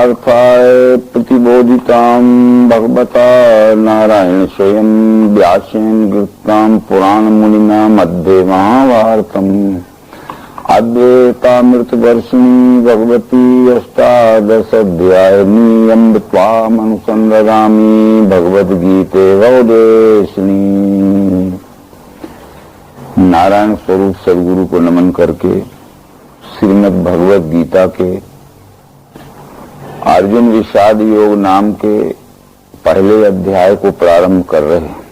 परमार्थाय प्रतिबोधितां भगवता नारायण स्वयं व्यासेन गीतां पुराण मुनिना मध्ये महाभारतम् अद्वैतामृतवर्षिणी भगवती अष्टादशाध्यायिनी अमृत्वामनुसंदधामि भगवद्गीते गौडेशिनी। नारायण स्वरूप सदगुरु को नमन करके श्रीमद् भगवद गीता के अर्जुन विषाद योग नाम के पहले अध्याय को प्रारंभ कर रहे हैं।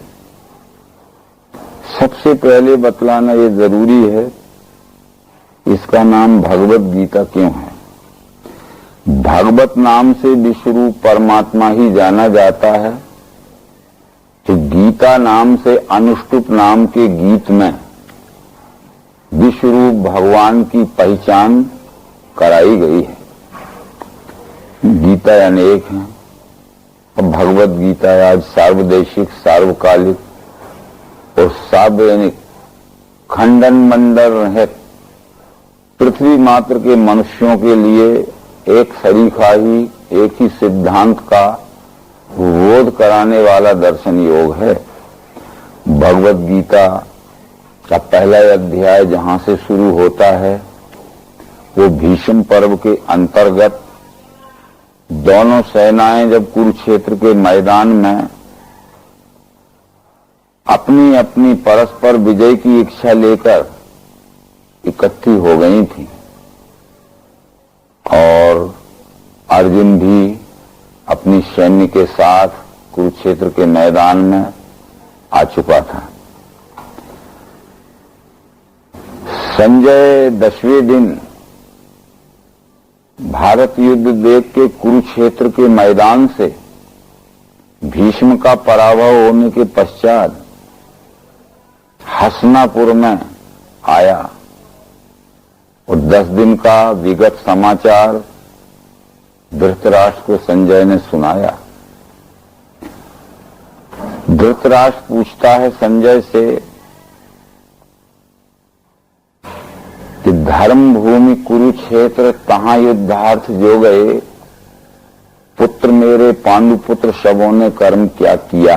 सबसे पहले बतलाना ये जरूरी है, इसका नाम भगवद गीता क्यों है। भगवत नाम से विश्वरूप परमात्मा ही जाना जाता है, तो गीता नाम से अनुष्टुप नाम के गीत में विश्वरूप भगवान की पहचान कराई गई है। गीता अनेक हैं और भगवद गीता आज सार्वदेशिक, सार्वकालिक और सार्वजनिक खंडन मंडल रहित पृथ्वी मात्र के मनुष्यों के लिए एक सरीखा ही, एक ही सिद्धांत का बोध कराने वाला दर्शन योग है। भगवद गीता का पहला अध्याय जहां से शुरू होता है वो भीष्म पर्व के अंतर्गत दोनों सेनाएं जब कुरुक्षेत्र के मैदान में अपनी अपनी परस्पर विजय की इच्छा लेकर इकट्ठी हो गई थी और अर्जुन भी अपनी सैन्य के साथ कुरुक्षेत्र के मैदान में आ चुका था। संजय 10वें दिन भारत युद्ध देख के कुरुक्षेत्र के मैदान से भीष्म का पराभव होने के पश्चात हसनापुर में आया और 10 दिन का विगत समाचार धृतराष्ट्र को संजय ने सुनाया। धृतराष्ट्र पूछता है संजय से कि धर्म भूमि कुरुक्षेत्र तहां युद्धार्थ जो गए, पुत्र मेरे पांडुपुत्र शवों ने कर्म क्या किया।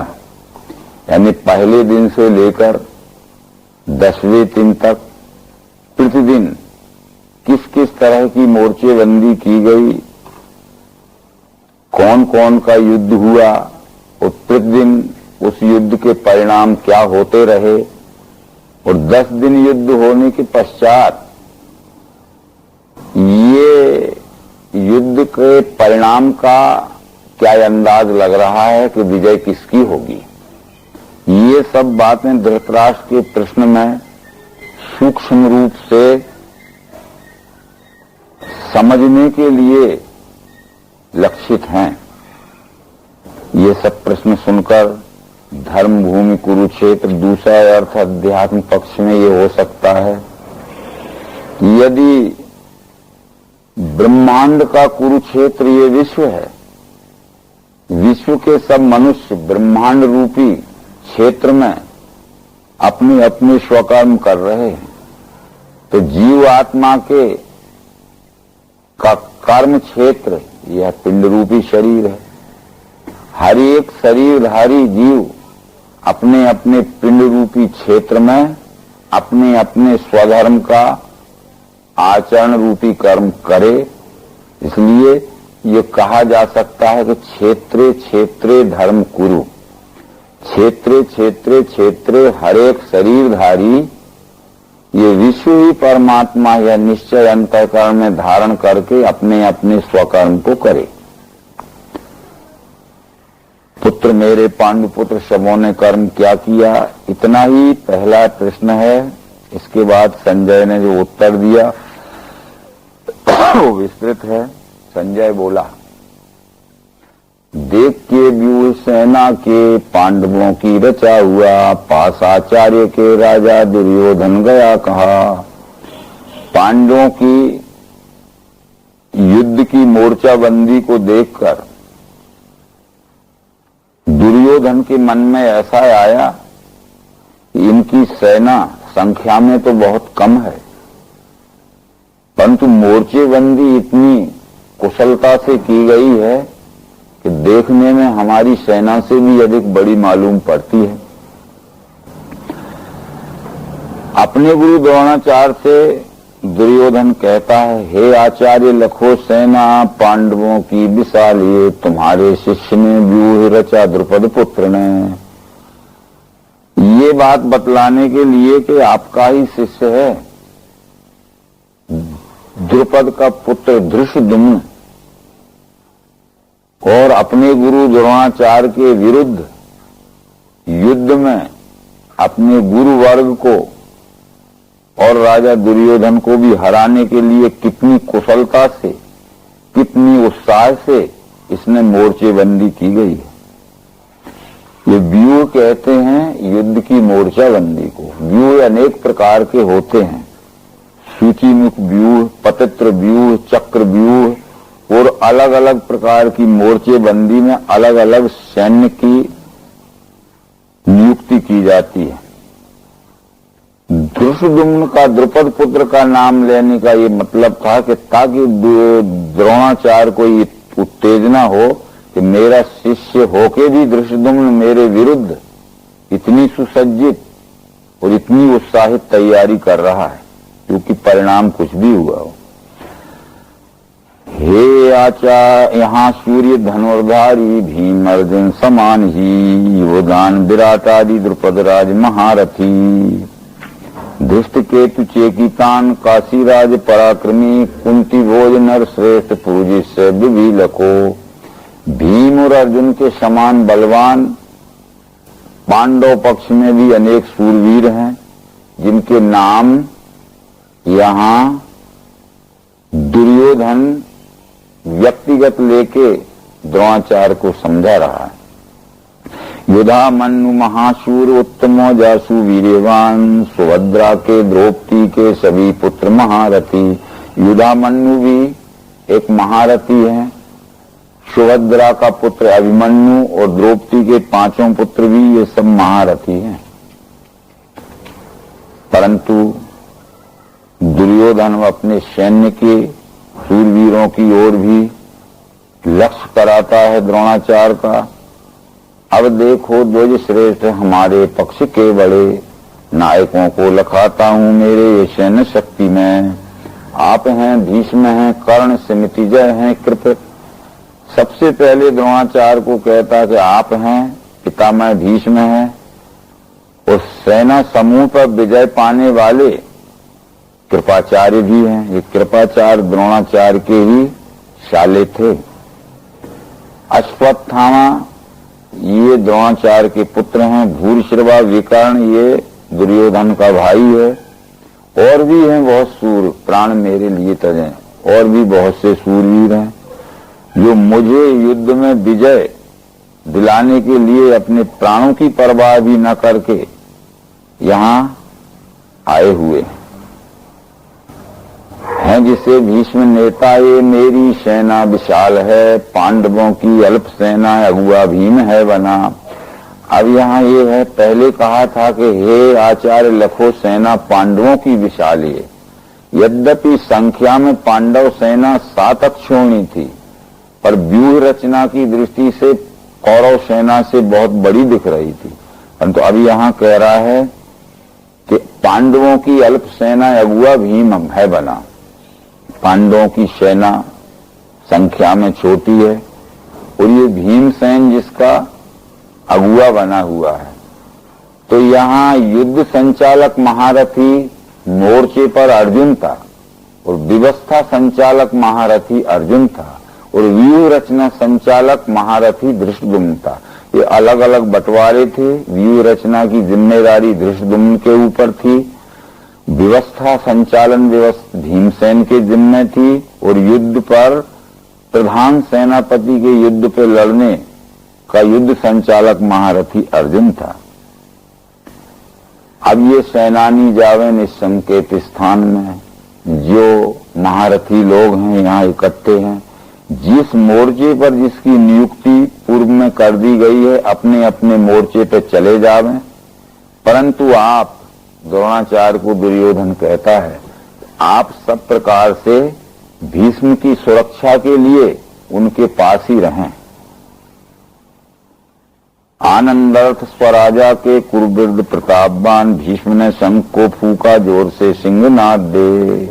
यानी पहले दिन से लेकर 10वें दिन तक प्रतिदिन किस किस तरह की मोर्चेबंदी की गई, कौन कौन का युद्ध हुआ और प्रतिदिन उस युद्ध के परिणाम क्या होते रहे, और 10 दिन युद्ध होने के पश्चात ये युद्ध के परिणाम का क्या अंदाज लग रहा है कि विजय किसकी होगी। ये सब बातें धृतराष्ट्र के प्रश्न में सूक्ष्म रूप से समझने के लिए लक्षित हैं। ये सब प्रश्न सुनकर धर्म भूमि कुरुक्षेत्र, दूसरा अर्थ अध्यात्म पक्ष में ये हो सकता है यदि ब्रह्मांड का कुरुक्षेत्र ये विश्व है, विश्व के सब मनुष्य ब्रह्मांड रूपी क्षेत्र में अपने अपने स्वकर्म कर रहे हैं, तो जीव आत्मा के का कर्म क्षेत्र यह पिंड रूपी शरीर है। हर एक शरीरधारी जीव अपने अपने पिंड रूपी क्षेत्र में अपने अपने स्वधर्म का आचरण रूपी कर्म करे। इसलिए ये कहा जा सकता है कि क्षेत्रे क्षेत्रे धर्म कुरु। क्षेत्रे क्षेत्रे क्षेत्रे हर एक शरीरधारी ये विश्व ही परमात्मा या निश्चय अंतःकरण में धारण करके अपने अपने स्वकर्म को करे। पुत्र मेरे पांडुपुत्र शवों ने कर्म क्या किया, इतना ही पहला प्रश्न है। इसके बाद संजय ने जो उत्तर दिया वो विस्तृत है। संजय बोला, देख के व्यूह सेना के पांडवों की रचा हुआ, पास आचार्य के राजा दुर्योधन गया कहा। पांडवों की युद्ध की मोर्चाबंदी को देखकर दुर्योधन के मन में ऐसा आया कि इनकी सेना संख्या में तो बहुत कम है, परंतु मोर्चेबंदी इतनी कुशलता से की गई है कि देखने में हमारी सेना से भी अधिक बड़ी मालूम पड़ती है। अपने गुरु द्रोणाचार्य से दुर्योधन कहता है, हे आचार्य लखो सेना पांडवों की विशाल, ये तुम्हारे शिष्य ने व्यूह रचा द्रुपद पुत्र ने। ये बात बतलाने के लिए कि आपका ही शिष्य है द्रुपद का पुत्र धृष्टद्युम्न, और अपने गुरु द्रोणाचार्य के विरुद्ध युद्ध में अपने गुरु वर्ग को और राजा दुर्योधन को भी हराने के लिए कितनी कुशलता से, कितनी उत्साह से इसने मोर्चेबंदी की गई है। ये व्यूह कहते हैं युद्ध की मोर्चाबंदी को। व्यूह अनेक प्रकार के होते हैं, सूचीमुख व्यूह, पतित्र व्यूह, चक्र व्यूह, और अलग अलग प्रकार की मोर्चेबंदी में अलग अलग सैन्य की नियुक्ति की जाती है। धृष्टद्युम्न का द्रुपद पुत्र का नाम लेने का ये मतलब था कि ताकि द्रोणाचार्य को ये उत्तेजना हो कि मेरा शिष्य होके भी धृष्टद्युम्न मेरे विरुद्ध इतनी सुसज्जित और इतनी उत्साहित तैयारी कर रहा है, क्योंकि परिणाम कुछ भी हुआ हो। हे आचार्य, यहाँ सूर्य धनुर्धारी भीम अर्जुन समान ही, योदान विराट आदि द्रुपद राज महारथी, धृष्ट केतु चेकितान काशीराज पराक्रमी, कुंती भोज नर श्रेष्ठ पूजिष्य विभीलको। भीम और अर्जुन के समान बलवान पांडव पक्ष में भी अनेक सूरवीर हैं, जिनके नाम यहां दुर्योधन व्यक्तिगत लेके द्रोणाचार्य को समझा रहा है। युधा मनु महाशूर उत्तमो जासु वीर्यवान, सुभद्रा के द्रौपदी के सभी पुत्र महारथी। युधा मनु भी एक महारथी है, सुभद्रा का पुत्र अभिमन्यु और द्रौपदी के पांचों पुत्र भी, ये सब महारथी हैं। परंतु दुर्योधन अपने सैन्य के सूरवीरों की ओर भी लक्ष्य कराता है द्रोणाचार्य का। अब देखो ध्वज श्रेष्ठ हमारे पक्ष के बड़े, नायकों को लखाता हूं मेरे ये सैन्य शक्ति में। आप हैं भीष्म हैं, कर्ण समितिजय हैं, कृप। सबसे पहले द्रोणाचार्य को कहता कि आप हैं, पितामह भीष्म हैं, और सेना समूह पर विजय पाने वाले कृपाचार्य भी हैं। ये कृपाचार्य द्रोणाचार्य के ही शाले थे। अश्वत्थामा ये द्रोणाचार्य के पुत्र हैं। भूरिश्रवा विकर्ण ये दुर्योधन का भाई है। और भी हैं बहुत सूर, प्राण मेरे लिए तजे, और भी बहुत से सूरवीर हैं जो मुझे युद्ध में विजय दिलाने के लिए अपने प्राणों की परवाह भी न करके यहां आए हुए हैं। जिसे भीष्म नेता, ये मेरी सेना विशाल है, पांडवों की अल्प सेना अगुआ भीम है बना। अब यहाँ ये है, पहले कहा था कि हे आचार्य लखो सेना पांडवों की विशाल है। यद्यपि संख्या में पांडव सेना 7 अक्षोणी थी, पर व्यूह रचना की दृष्टि से कौरव सेना से बहुत बड़ी दिख रही थी। परंतु अब यहाँ कह रहा है कि पांडवों की अल्प सेना अगुआ भीम है बना। पांडवों की सेना संख्या में छोटी है और ये भीमसेन जिसका अगुआ बना हुआ है। तो यहाँ युद्ध संचालक महारथी मोर्चे पर अर्जुन था और व्यवस्था संचालक महारथी अर्जुन था और व्यूह रचना संचालक महारथी धृष्टद्युम्न था। ये अलग अलग बंटवारे थे। व्यूह रचना की जिम्मेदारी धृष्टद्युम्न के ऊपर थी, व्यवस्था संचालन व्यवस्था भीमसेन के जिम्मे थी, और युद्ध पर प्रधान सेनापति के युद्ध पे लड़ने का युद्ध संचालक महारथी अर्जुन था। अब ये सेनानी जावे निसंकेत स्थान में, जो महारथी लोग हैं यहाँ इकट्ठे हैं। जिस मोर्चे पर जिसकी नियुक्ति पूर्व में कर दी गई है, अपने अपने मोर्चे पे चले जावें। परंतु आप, द्रोणाचार्य को दुर्योधन कहता है, आप सब प्रकार से भीष्म की सुरक्षा के लिए उनके पास ही रहें। आनंदर्थ स्वराजा के कुरुवृद्ध प्रतापवान भीष्म ने शंख को फूका, जोर से सिंहनाद दे।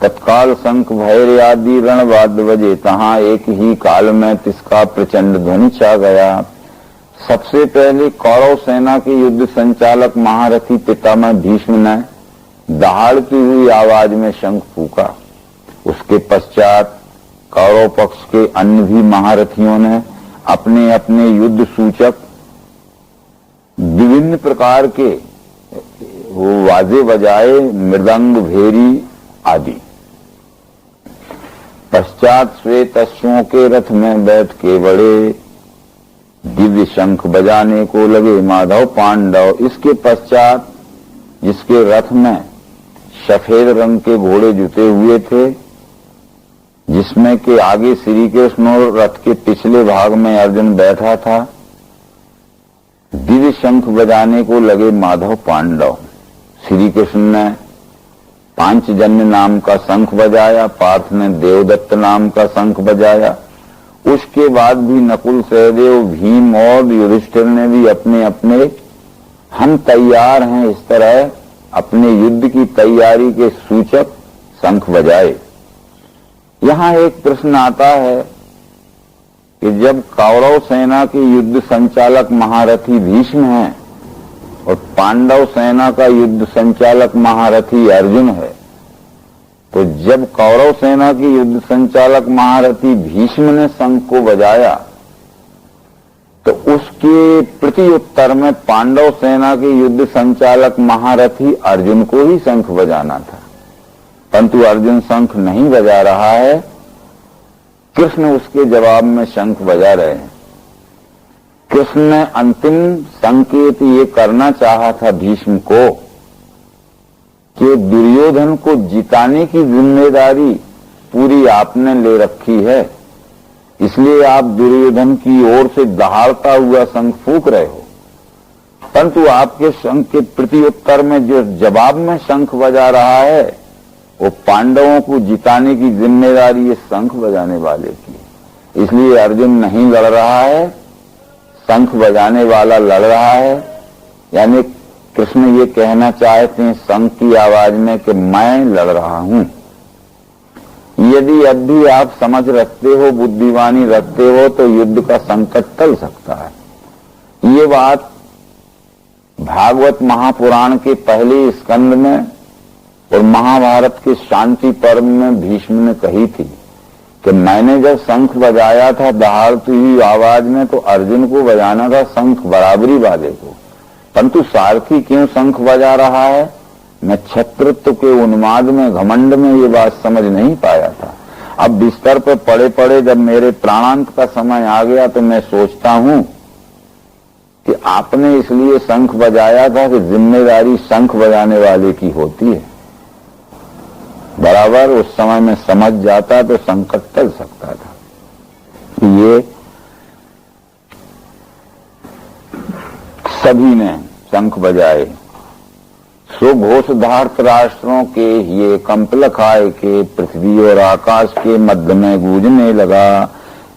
तत्काल शंख भैर आदि रणवाद्य बजे, तहां एक ही काल में तिसका प्रचंड ध्वनि छा गया। सबसे पहले कौरव सेना के युद्ध संचालक महारथी पितामह भीष्म ने दहाड़ती हुई आवाज में शंख फूका। उसके पश्चात कौरव पक्ष के अन्य भी महारथियों ने अपने अपने युद्ध सूचक विभिन्न प्रकार के वाजे बजाए, मृदंग, भेरी आदि। पश्चात श्वेत अश्वों के रथ में बैठ के बड़े दिव्य शंख बजाने को लगे माधव पांडव। इसके पश्चात जिसके रथ में सफेद रंग के घोड़े जुते हुए थे, जिसमें के आगे श्री कृष्ण और रथ के पिछले भाग में अर्जुन बैठा था, दिव्य शंख बजाने को लगे माधव पांडव। श्री कृष्ण ने पांचजन्य नाम का शंख बजाया, पार्थ ने देवदत्त नाम का शंख बजाया। उसके बाद भी नकुल, सहदेव, भीम और युधिष्ठिर ने भी अपने अपने हम तैयार हैं इस तरह अपने युद्ध की तैयारी के सूचक शंख बजाए। यहां एक प्रश्न आता है कि जब कौरव सेना के युद्ध संचालक महारथी भीष्म हैं और पांडव सेना का युद्ध संचालक महारथी अर्जुन है, तो जब कौरव सेना की युद्ध संचालक महारथी भीष्म ने शंख को बजाया तो उसके प्रति उत्तर में पांडव सेना के युद्ध संचालक महारथी अर्जुन को ही शंख बजाना था, परंतु अर्जुन शंख नहीं बजा रहा है, कृष्ण उसके जवाब में शंख बजा रहे हैं। कृष्ण ने अंतिम संकेत ये करना चाहा था भीष्म को कि दुर्योधन को जिताने की जिम्मेदारी पूरी आपने ले रखी है, इसलिए आप दुर्योधन की ओर से दहाड़ता हुआ शंख फूंक रहे हो, परंतु आपके शंख के प्रति उत्तर में जो जवाब में शंख बजा रहा है वो पांडवों को जिताने की जिम्मेदारी ये शंख बजाने वाले की। इसलिए अर्जुन नहीं लड़ रहा है, शंख बजाने वाला लड़ रहा है। यानी कृष्ण ये कहना चाहते हैं शंख की आवाज में कि मैं लड़ रहा हूं। यदि अब भी आप समझ रखते हो, बुद्धिवानी रखते हो, तो युद्ध का संकट टल सकता है। ये बात भागवत महापुराण के पहले स्कंद में और महाभारत के शांति पर्व में भीष्म ने कही थी कि मैंने जब शंख बजाया था दहाड़ती हुई आवाज में, तो अर्जुन को बजाना था शंख बराबरी वाले को, परंतु सारथी क्यों शंख बजा रहा है, मैं छत्रत्व के उन्माद में, घमंड में ये बात समझ नहीं पाया था। अब बिस्तर पर पड़े पड़े जब मेरे प्राणांत का समय आ गया तो मैं सोचता हूं कि आपने इसलिए शंख बजाया था कि जिम्मेदारी शंख बजाने वाले की होती है। बराबर उस समय में समझ जाता तो संकट टल सकता था। ये सभी ने शंख बजाए। सो घोषधार्थ राष्ट्रों के ये कंपल खाए के पृथ्वी और आकाश के मध्य में गूंजने लगा।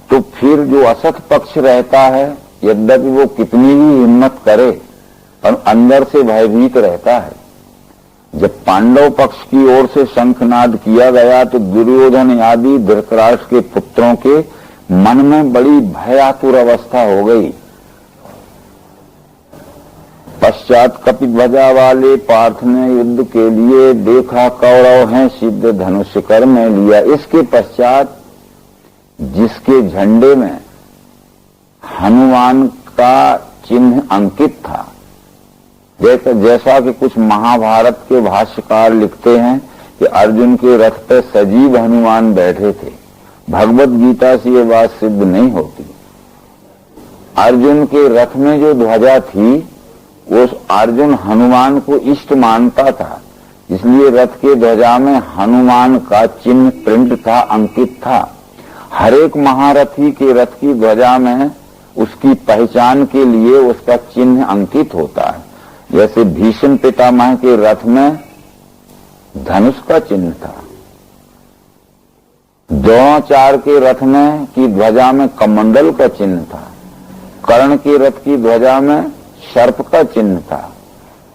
तो फिर जो असत पक्ष रहता है, यद्यपि वो कितनी भी हिम्मत करे पर अंदर से भयभीत रहता है। जब पांडव पक्ष की ओर से शंखनाद किया गया तो दुर्योधन आदि धृतराष्ट्र के पुत्रों के मन में बड़ी भयातुर अवस्था हो गई। पश्चात कपिध्वजा वाले पार्थ ने युद्ध के लिए देखा, कौरव हैं, सिद्ध धनुष कर में लिया। इसके पश्चात जिसके झंडे में हनुमान का चिन्ह अंकित था, जैसा कि कुछ महाभारत के भाष्यकार लिखते हैं कि अर्जुन के रथ पर सजीव हनुमान बैठे थे। भगवत गीता से ये बात सिद्ध नहीं होती। अर्जुन के रथ में जो ध्वजा थी वो अर्जुन हनुमान को इष्ट मानता था, इसलिए रथ के ध्वजा में हनुमान का चिन्ह प्रिंट था, अंकित था। हर एक महारथी के रथ की ध्वजा में उसकी पहचान के लिए उसका चिन्ह अंकित होता है। जैसे भीष्म पितामह के रथ में धनुष का चिन्ह था, द्रोणाचार्य के रथ में की ध्वजा में कमंडल का चिन्ह था, कर्ण के रथ की ध्वजा में सर्प का चिन्ह था।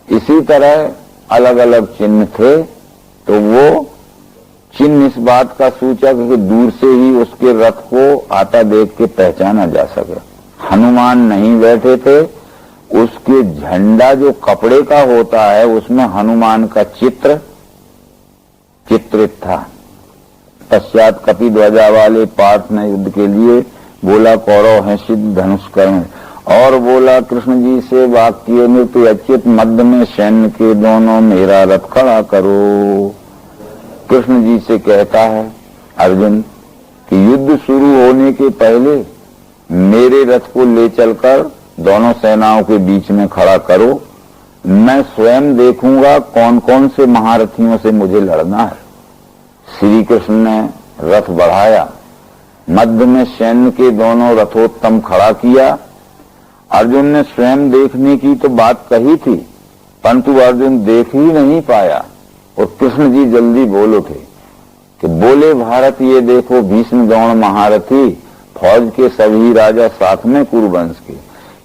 इसी तरह अलग अलग चिन्ह थे, तो वो चिन्ह इस बात का सूचक है कि दूर से ही उसके रथ को आता देख के पहचाना जा सके। हनुमान नहीं बैठे थे, उसके झंडा जो कपड़े का होता है उसमें हनुमान का चित्र चित्रित था। पश्चात कपि ध्वजा वाले पार्थ ने युद्ध के लिए बोला, कौरव हैं सिद्ध धनुष करें, और बोला कृष्ण जी से वाक्य नृत्य अच्युत मध्य में सैन्य के दोनों मेरा रथ खड़ा करो। कृष्ण जी से कहता है अर्जुन कि युद्ध शुरू होने के पहले मेरे रथ को ले चलकर दोनों सेनाओं के बीच में खड़ा करो, मैं स्वयं देखूंगा कौन कौन से महारथियों से मुझे लड़ना है। श्री कृष्ण ने रथ बढ़ाया, मध्य में सैन्य के दोनों रथोत्तम खड़ा किया। अर्जुन ने स्वयं देखने की तो बात कही थी, परंतु अर्जुन देख ही नहीं पाया, और कृष्ण जी जल्दी बोल उठे कि बोले भारत ये देखो भीष्म द्रोण महारथी, फौज के सभी राजा साथ में कुरुवंश के,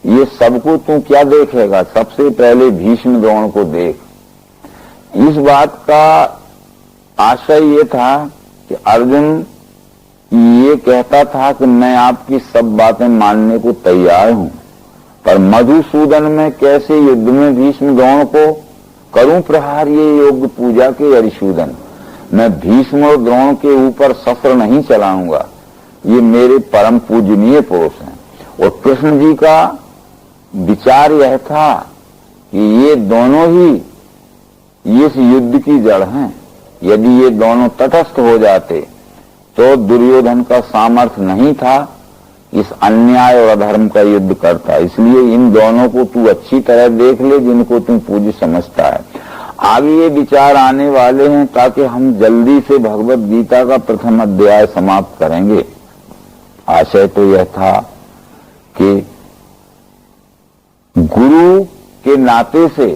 ये सबको तू क्या देखेगा, सबसे पहले भीष्म द्रोण को देख। इस बात का आशय ये था कि अर्जुन ये कहता था कि मैं आपकी सब बातें मानने को तैयार हूं, पर मधुसूदन में कैसे युद्ध में भीष्म द्रोण को करूं प्रहार, ये योग्य पूजा के अरिसूदन। मैं भीष्म और द्रोण के ऊपर शस्त्र नहीं चलाऊंगा, ये मेरे परम पूजनीय पुरुष हैं। और कृष्ण जी का विचार यह था कि ये दोनों ही इस युद्ध की जड़ हैं। यदि ये दोनों तटस्थ हो जाते तो दुर्योधन का सामर्थ्य नहीं था इस अन्याय और अधर्म का युद्ध करता। इसलिए इन दोनों को तू अच्छी तरह देख ले जिनको तू पूज्य समझता है। आगे ये विचार आने वाले हैं ताकि हम जल्दी से भगवत गीता का प्रथम अध्याय समाप्त करेंगे। आशय तो यह था कि गुरु के नाते से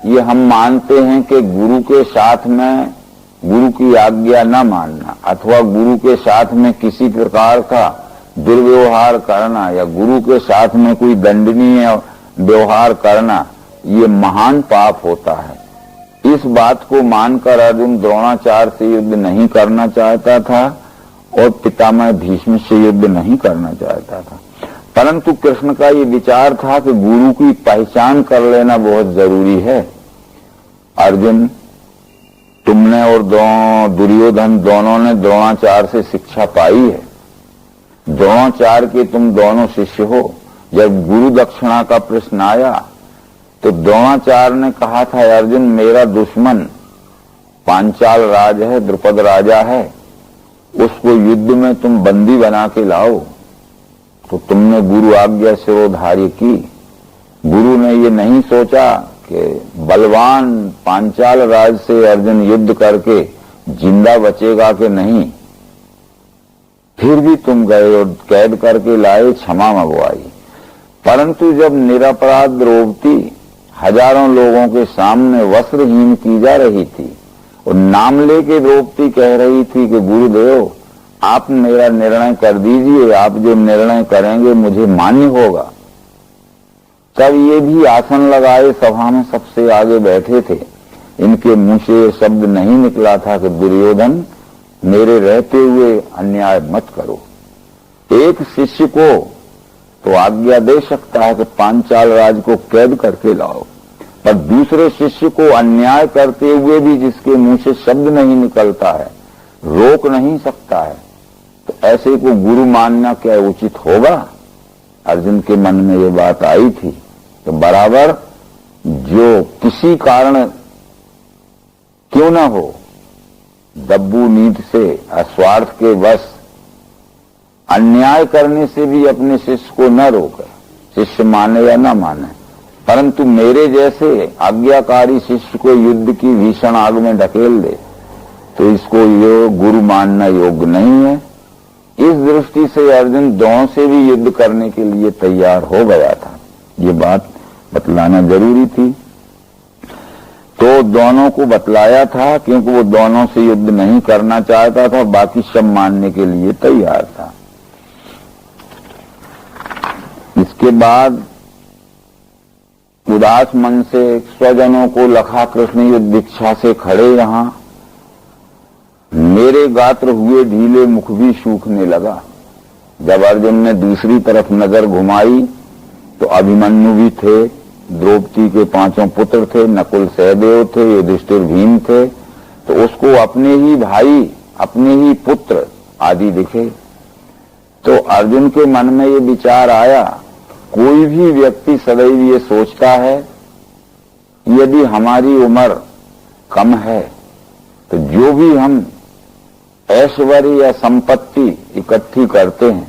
ये हम मानते हैं कि गुरु के साथ में गुरु की आज्ञा न मानना अथवा गुरु के साथ में किसी प्रकार का दुर्व्यवहार करना या गुरु के साथ में कोई दंडनीय व्यवहार करना, ये महान पाप होता है। इस बात को मानकर अर्जुन द्रोणाचार्य से युद्ध नहीं करना चाहता था और पितामह भीष्म से युद्ध नहीं करना चाहता था, परंतु कृष्ण का ये विचार था कि गुरु की पहचान कर लेना बहुत जरूरी है। अर्जुन, तुमने और दुर्योधन दोनों ने द्रोणाचार्य से शिक्षा पाई है। द्रोणाचार्य के तुम दोनों शिष्य हो। जब गुरु दक्षिणा का प्रश्न आया तो द्रोणाचार्य ने कहा था, अर्जुन मेरा दुश्मन पांचाल राज है, द्रुपद राजा है, उसको युद्ध में तुम बंदी बना के लाओ। तो तुमने गुरु आज्ञा शिरोधार्य की। गुरु ने ये नहीं सोचा कि बलवान पांचाल राज से अर्जुन युद्ध करके जिंदा बचेगा कि नहीं, फिर भी तुम गए और कैद करके लाए, क्षमा मंगवाई। परंतु जब निरपराध द्रौपदी हजारों लोगों के सामने वस्त्रहीन की जा रही थी और नाम लेके द्रौपदी कह रही थी कि गुरुदेव आप मेरा निर्णय कर दीजिए, आप जो निर्णय करेंगे मुझे मान्य होगा, तब ये भी आसन लगाए सभा में सबसे आगे बैठे थे। इनके मुंह से ये शब्द नहीं निकला था कि दुर्योधन मेरे रहते हुए अन्याय मत करो। एक शिष्य को तो आज्ञा दे सकता है कि पांचाल राज को कैद करके लाओ, पर दूसरे शिष्य को अन्याय करते हुए भी जिसके मुंह से शब्द नहीं निकलता है, रोक नहीं सकता है, तो ऐसे को गुरु मानना क्या उचित होगा? अर्जुन के मन में ये बात आई थी। तो बराबर जो किसी कारण क्यों न हो दब्बू नीति से अस्वार्थ के वश अन्याय करने से भी अपने शिष्य को न रोके, शिष्य माने या न माने, परंतु मेरे जैसे आज्ञाकारी शिष्य को युद्ध की भीषण आग में ढकेल दे तो इसको ये गुरु मानना योग्य नहीं है। इस दृष्टि से अर्जुन द्रोण से भी युद्ध करने के लिए तैयार हो गया था। ये बात बतलाना जरूरी थी। तो दोनों को बतलाया था, क्योंकि वो दोनों से युद्ध नहीं करना चाहता था, बाकी सब मानने के लिए तैयार था। इसके बाद उदास मन से स्वजनों को लखा कृष्ण युद्ध इच्छा से खड़े रहा। मेरे गात्र हुए ढीले, मुख भी सूखने लगा। जब अर्जुन ने दूसरी तरफ नजर घुमाई तो अभिमन्यु भी थे, द्रौपदी के 5 पुत्र थे, नकुल सहदेव थे, युधिष्ठिर भीम थे, तो उसको अपने ही भाई, अपने ही पुत्र आदि दिखे। तो अर्जुन के मन में ये विचार आया, कोई भी व्यक्ति सदैव ये सोचता है यदि हमारी उम्र कम है तो जो भी हम ऐश्वर्य या संपत्ति इकट्ठी करते हैं,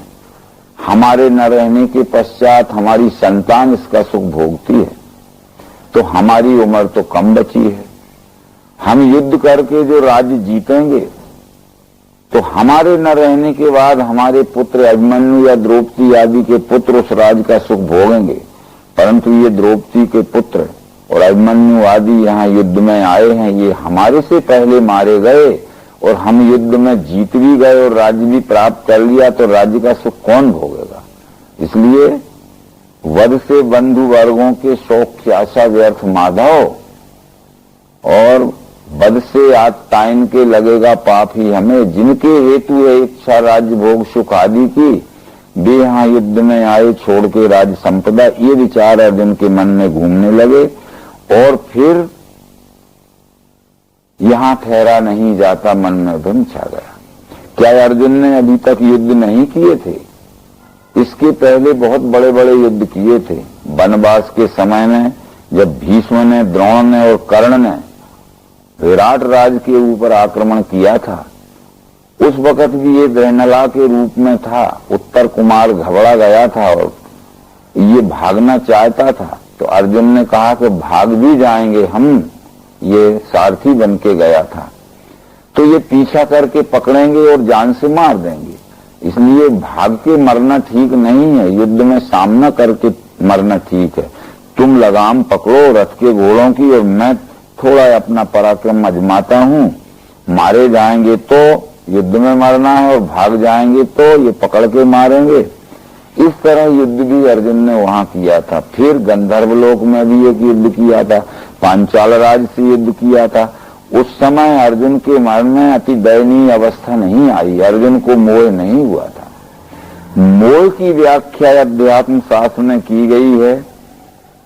हमारे न रहने के पश्चात हमारी संतान इसका सुख भोगती है, तो हमारी उम्र तो कम बची है। हम युद्ध करके जो राज्य जीतेंगे तो हमारे न रहने के बाद हमारे पुत्र अभिमन्यु या द्रौपदी आदि के पुत्र उस राज्य का सुख भोगेंगे। परंतु ये द्रौपदी के पुत्र और अभिमन्यु आदि यहाँ युद्ध में आए हैं, ये हमारे से पहले मारे गए और हम युद्ध में जीत भी गए और राज्य भी प्राप्त कर लिया, तो राज्य का सुख कौन भोगेगा। इसलिए वध से बंधु वर्गों के शौक की आशा व्यर्थ माधव, और वध से आज ताइन के लगेगा पाप ही हमें। जिनके हेतु है इच्छा राज्य भोग सुख आदि की, वे यहाँ युद्ध में आए छोड़ के राज्य संपदा, ये विचार अर्जुन के मन में घूमने लगे। और फिर यहां ठहरा नहीं जाता, मन में भ्रम छा गया। क्या अर्जुन ने अभी तक युद्ध नहीं किए थे? इसके पहले बहुत बड़े बड़े युद्ध किए थे। वनवास के समय में जब भीष्म ने, द्रोण ने और कर्ण ने विराट राज के ऊपर आक्रमण किया था, उस वक्त भी ये दहनला के रूप में था। उत्तर कुमार घबरा गया था और ये भागना चाहता था, तो अर्जुन ने कहा कि भाग भी जाएंगे हम, ये सारथी बन के गया था, तो ये पीछा करके पकड़ेंगे और जान से मार देंगे। इसलिए भाग के मरना ठीक नहीं है, युद्ध में सामना करके मरना ठीक है। तुम लगाम पकड़ो रथ के घोड़ों की और मैं थोड़ा अपना पराक्रम आजमाता हूं। मारे जाएंगे तो युद्ध में मरना है और भाग जाएंगे तो ये पकड़ के मारेंगे। इस तरह युद्ध भी अर्जुन ने वहां किया था। फिर गंधर्वलोक में भी एक युद्ध किया था, पांचाल राज से युद्ध किया था। उस समय अर्जुन के मन में अति दयनीय अवस्था नहीं आई, अर्जुन को मोह नहीं हुआ था। मोह की व्याख्या अध्यात्म शास्त्र में की गई है,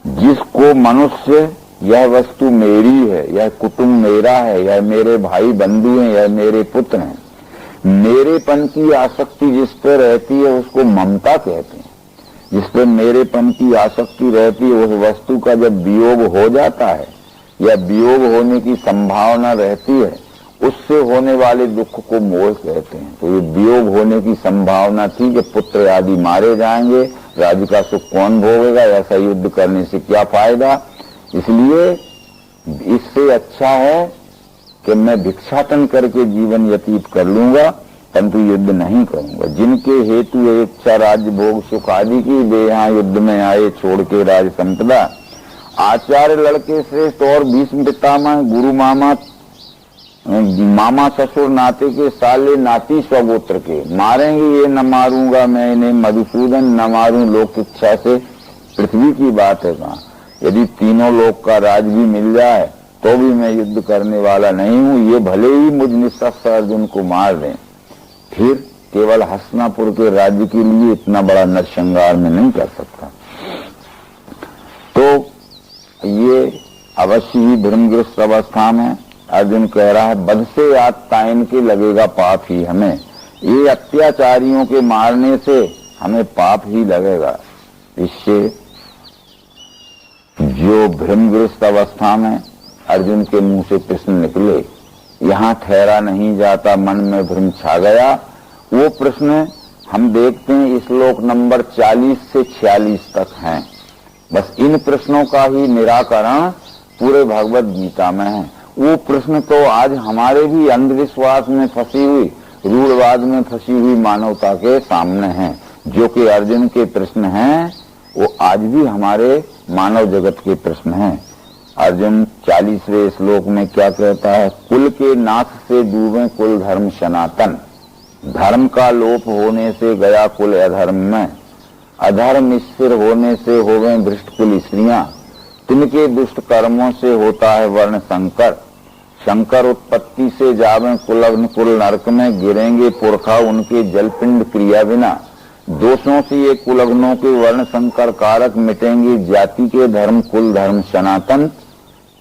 जिसको मनुष्य यह वस्तु मेरी है, यह कुटुंब मेरा है, यह मेरे भाई बंधु हैं, यह मेरे पुत्र हैं, मेरेपन की आसक्ति जिस पर रहती है उसको ममता कहते हैं। जिस पर मेरेपन की आसक्ति रहती है, उस वस्तु का जब वियोग हो जाता है या वियोग होने की संभावना रहती है, उससे होने वाले दुख को मोह कहते हैं। तो ये वियोग होने की संभावना थी कि पुत्र आदि मारे जाएंगे, राज्य का सुख कौन भोगेगा, ऐसा युद्ध करने से क्या फायदा। इसलिए इससे अच्छा है कि मैं भिक्षाटन करके जीवन व्यतीत कर लूंगा, परंतु युद्ध नहीं करूंगा। जिनके हेतु इच्छा राज्य भोग सुख आदि की, वे यहाँ युद्ध में आए छोड़ के राज संपदा। आचार्य लड़के श्रेष्ठ और भीष्म पितामह, गुरु मामा, मामा ससुर नाते के साले नाती स्वगोत्र के, मारेंगे ये न मारूंगा मैं इन्हें मधुसूदन, न मारूं लोक इच्छा से। पृथ्वी की बात है कहाँ, यदि तीनों लोक का राज भी मिल जाए तो भी मैं युद्ध करने वाला नहीं हूं। ये भले ही मुझ निशस्त्र अर्जुन को मार दें, फिर केवल हस्तिनापुर के राज्य के लिए इतना बड़ा नरसंहार में नहीं कर सकता। तो ये अवश्य ही भ्रमग्रस्त अवस्था में अर्जुन कह रहा है, बध से आज ताइन के लगेगा पाप ही हमें। ये अत्याचारियों के मारने से हमें पाप ही लगेगा। इससे जो भ्रमग्रस्त अवस्था में अर्जुन के मुंह से प्रश्न निकले, यहाँ ठहरा नहीं जाता, मन में भ्रम छा गया, वो प्रश्न हम देखते हैं श्लोक नंबर 40 से 46 तक हैं। बस इन प्रश्नों का ही निराकरण पूरे भगवत गीता में है। वो प्रश्न तो आज हमारे भी अंधविश्वास में फंसी हुई, रूढ़वाद में फंसी हुई मानवता के सामने हैं। जो कि अर्जुन के प्रश्न हैं, वो आज भी हमारे मानव जगत के प्रश्न हैं। अर्जुन 40वें श्लोक में क्या कहता है? कुल के नाश से डूबे कुल धर्म सनातन, धर्म का लोप होने से गया कुल अधर्म में, अधर्म स्थिर होने से होवे भ्रष्ट कुल स्त्रियां, तिनके दुष्ट कर्मों से होता है वर्ण संकर, शंकर उत्पत्ति से जावे कुलग्न कुल नरक में, गिरेंगे पुरखा उनके जलपिंड क्रिया बिना, दोषों से ये कुलग्नों के वर्ण संकर कारक, मिटेंगे जाति के धर्म कुल धर्म सनातन,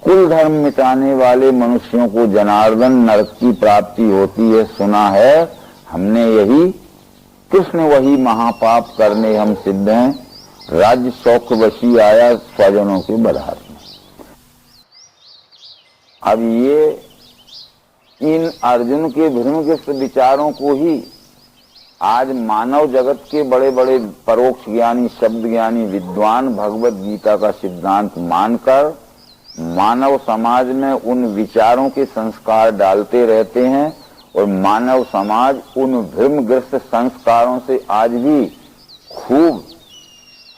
कुल धर्म मिटाने वाले मनुष्यों को जनार्दन नरक की प्राप्ति होती है, सुना है हमने यही, कृष्ण वही महापाप करने हम सिद्ध हैं, राज्य शौक वशी आया स्वजनों के बधार में। अब ये इन अर्जुन के भ्रमग्रस्त विचारों को ही आज मानव जगत के बड़े बड़े परोक्ष ज्ञानी, शब्द ज्ञानी विद्वान भगवत गीता का सिद्धांत मानकर मानव समाज में उन विचारों के संस्कार डालते रहते हैं और मानव समाज उन भ्रमग्रस्त संस्कारों से आज भी खूब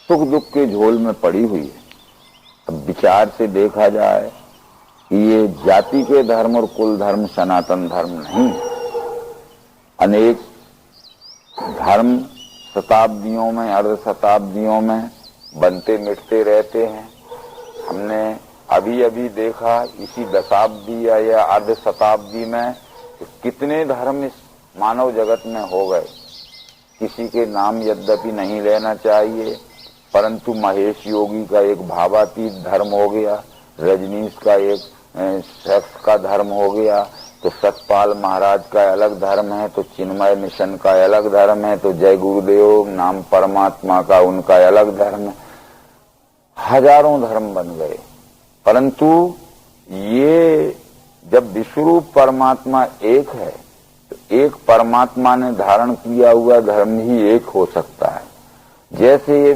सुख दुख के झोल में पड़ी हुई है। अब विचार से देखा जाए कि ये जाति के धर्म और कुल धर्म सनातन धर्म नहीं है। अनेक धर्म शताब्दियों में, अर्ध शताब्दियों में बनते मिटते रहते हैं। हमने अभी अभी देखा इसी दशाब्दी या अर्ध शताब्दी में कितने धर्म इस मानव जगत में हो गए। किसी के नाम यद्यपि नहीं लेना चाहिए, परंतु महेश योगी का एक भावातीत धर्म हो गया, रजनीश का एक सेक्स का धर्म हो गया, तो सतपाल महाराज का अलग धर्म है, तो चिन्मय मिशन का अलग धर्म है, तो जय गुरुदेव नाम परमात्मा का उनका अलग धर्म है। हजारों धर्म बन गए, परंतु ये जब विश्वरूप परमात्मा एक है तो एक परमात्मा ने धारण किया हुआ धर्म ही एक हो सकता है। जैसे ये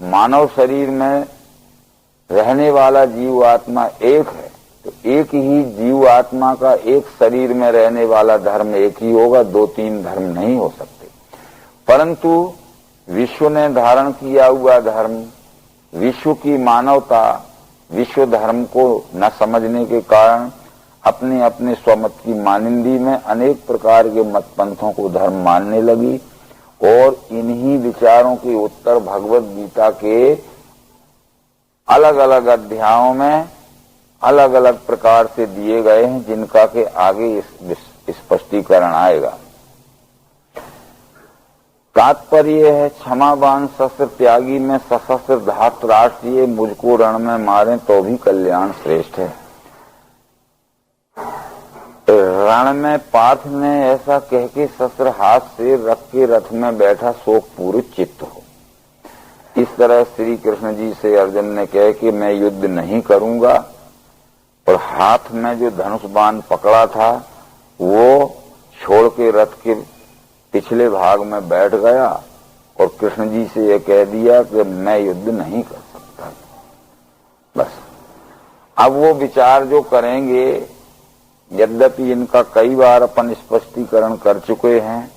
मानव शरीर में रहने वाला जीव आत्मा एक है, तो एक ही जीव आत्मा का एक शरीर में रहने वाला धर्म एक ही होगा, दो तीन धर्म नहीं हो सकते। परंतु विश्व ने धारण किया हुआ धर्म, विश्व की मानवता विश्व धर्म को न समझने के कारण अपने अपने स्वमत की मानिंदी में अनेक प्रकार के मत पंथों को धर्म मानने लगी और इन्हीं विचारों के उत्तर भगवत गीता के अलग अलग अध्यायों में अलग अलग प्रकार से दिए गए हैं, जिनका के आगे स्पष्टीकरण आएगा। तात्पर्य है क्षमावान शस्त्र त्यागी में सशस्त्र धातराष्ट्रीय, मुझको रण में मारे तो भी कल्याण श्रेष्ठ है। रण में पार्थ ने ऐसा कह के शस्त्र हाथ से रख के रथ में बैठा शोक पूरित चित्त हो। इस तरह श्री कृष्ण जी से अर्जुन ने कह कि मैं युद्ध नहीं करूंगा, और हाथ में जो धनुष बाण पकड़ा था वो छोड़ के रथ के पिछले भाग में बैठ गया और कृष्ण जी से यह कह दिया कि मैं युद्ध नहीं कर सकता। बस अब वो विचार जो करेंगे, यद्यपि इनका कई बार अपन स्पष्टीकरण कर चुके हैं।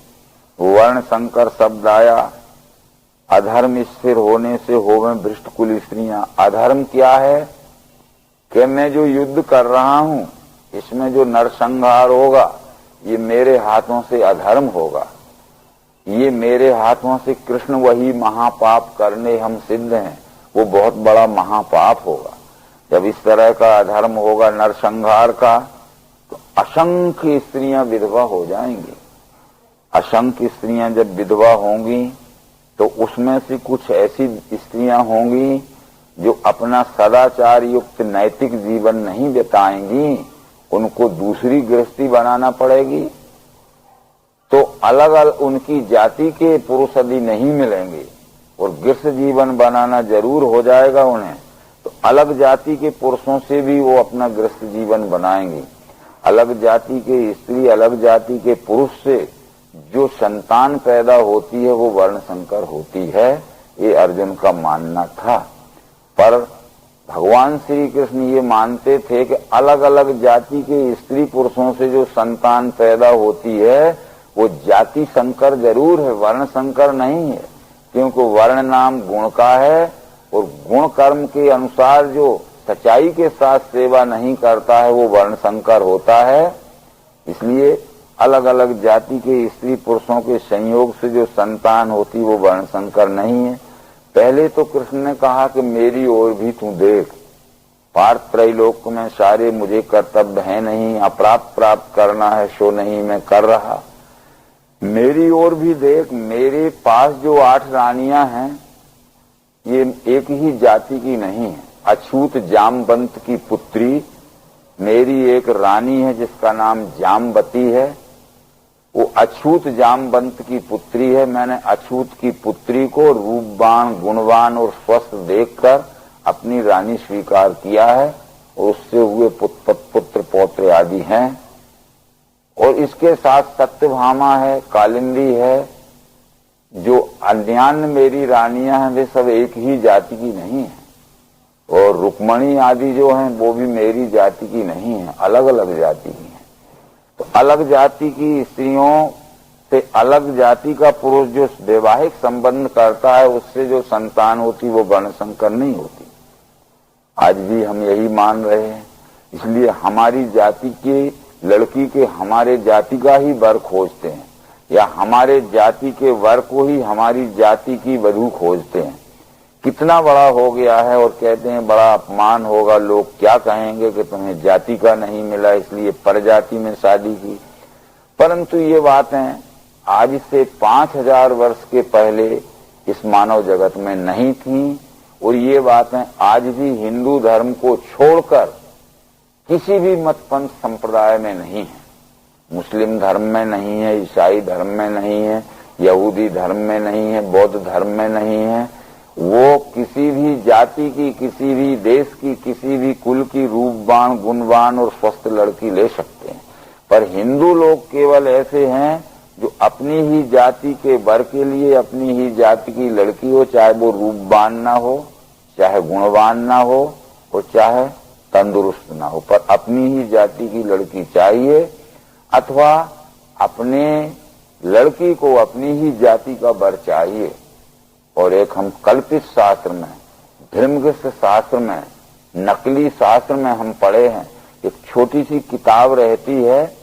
वर्ण संकर शब्द आया, अधर्म स्थिर होने से होवे भ्रष्ट कुल स्त्रियां। अधर्म क्या है कि मैं जो युद्ध कर रहा हूं इसमें जो नरसंहार होगा ये मेरे हाथों से अधर्म होगा, ये मेरे हाथों से कृष्ण वही महापाप करने हम सिद्ध हैं, वो बहुत बड़ा महापाप होगा। जब इस तरह का अधर्म होगा नरसंहार का, तो असंख्य स्त्रियां विधवा हो जाएंगी। असंख्य स्त्रियां जब विधवा होंगी तो उसमें से कुछ ऐसी स्त्रियां होंगी जो अपना सदाचार युक्त नैतिक जीवन नहीं बिताएंगी, उनको दूसरी गृहस्थी बनाना पड़ेगी, तो अलग अलग उनकी जाति के पुरुष यदि नहीं मिलेंगे और गृहस्थ जीवन बनाना जरूर हो जाएगा उन्हें, तो अलग जाति के पुरुषों से भी वो अपना गृहस्थ जीवन बनाएंगे। अलग जाति के स्त्री अलग जाति के पुरुष से जो संतान पैदा होती है वो वर्ण संकर होती है, ये अर्जुन का मानना था। पर भगवान श्री कृष्ण ये मानते थे कि अलग अलग जाति के स्त्री पुरुषों से जो संतान पैदा होती है वो जाति संकर जरूर है, वर्ण संकर नहीं है, क्योंकि वर्ण नाम गुण का है और गुण कर्म के अनुसार जो सच्चाई के साथ सेवा नहीं करता है वो वर्ण संकर होता है। इसलिए अलग अलग जाति के स्त्री पुरुषों के संयोग से जो संतान होती वो वर्ण संकर नहीं है। पहले तो कृष्ण ने कहा कि मेरी ओर भी तू देख, पार्थ त्रैलोक में सारे मुझे कर्तव्य है नहीं, अप्राप्त प्राप्त करना है सो नहीं मैं कर रहा। मेरी ओर भी देख, मेरे पास जो 8 रानियां हैं ये एक ही जाति की नहीं है। अछूत जामवंत की पुत्री मेरी एक रानी है जिसका नाम जामवती है, वो अछूत जामवंत की पुत्री है। मैंने अछूत की पुत्री को रूपवान गुणवान और स्वस्थ देखकर अपनी रानी स्वीकार किया है और उससे हुए पुत्र पौत्र आदि हैं। और इसके साथ सत्यभामा है, कालिंदी है, जो अन्यान्य मेरी रानियां हैं वे सब एक ही जाति की नहीं है। और रुक्मणी आदि जो हैं वो भी मेरी जाति की नहीं है, अलग अलग जाति की हैं। तो अलग जाति की स्त्रियों से अलग जाति का पुरुष जो वैवाहिक संबंध करता है उससे जो संतान होती वो वर्ण संकर नहीं होती। आज भी हम यही मान रहे हैं। इसलिए हमारी जाति की लड़की के हमारे जाति का ही वर खोजते हैं या हमारे जाति के वर को ही हमारी जाति की वधू खोजते हैं। कितना बड़ा हो गया है और कहते हैं बड़ा अपमान होगा, लोग क्या कहेंगे कि तुम्हें जाति का नहीं मिला इसलिए परजाति में शादी की। परंतु ये बातें आज से 5000 वर्ष के पहले इस मानव जगत में नहीं थी और ये बातें आज भी हिंदू धर्म को छोड़कर किसी भी मत पंथ संप्रदाय में नहीं है। मुस्लिम धर्म में नहीं है, ईसाई धर्म में नहीं है, यहूदी धर्म में नहीं है, बौद्ध धर्म में नहीं है। वो किसी भी जाति की, किसी भी देश की, किसी भी कुल की रूपवान गुणवान और स्वस्थ लड़की ले सकते हैं। पर हिंदू लोग केवल ऐसे हैं जो अपनी ही जाति के वर के लिए अपनी ही जाति की लड़की हो, चाहे वो रूपवान ना हो, चाहे गुणवान ना हो और चाहे तंदुरुस्त ना हो, पर अपनी ही जाति की लड़की चाहिए अथवा अपने लड़की को अपनी ही जाति का वर चाहिए। और एक हम कल्पित शास्त्र में, धर्मग्रस्त शास्त्र में, नकली शास्त्र में हम पढ़े हैं, एक छोटी सी किताब रहती है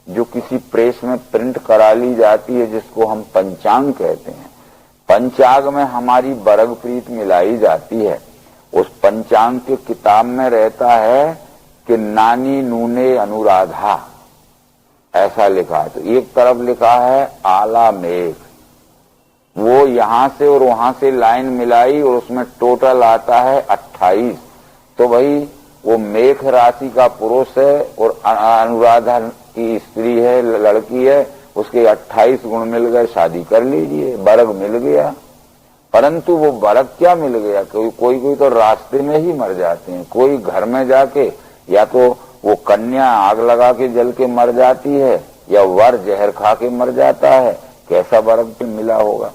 जो किसी प्रेस में प्रिंट करा ली जाती है जिसको हम पंचांग कहते हैं। पंचांग में हमारी बरग प्रीत मिलाई जाती है। उस पंचांग के किताब में रहता है कि नानी नूने अनुराधा, ऐसा लिखा है। तो एक तरफ लिखा है आला मेघ, वो यहां से और वहां से लाइन मिलाई और उसमें टोटल आता है 28। तो भाई वो मेघ राशि का पुरुष है और अनुराधा की स्त्री है, लड़की है, उसके 28 गुण मिल गए, शादी कर लीजिए, बरग मिल गया। परंतु वो बरग क्या मिल गया, कोई तो रास्ते में ही मर जाते हैं, कोई घर में जाके या तो वो कन्या आग लगा के जल के मर जाती है या वर जहर खा के मर जाता है। कैसा वर्ग मिला होगा।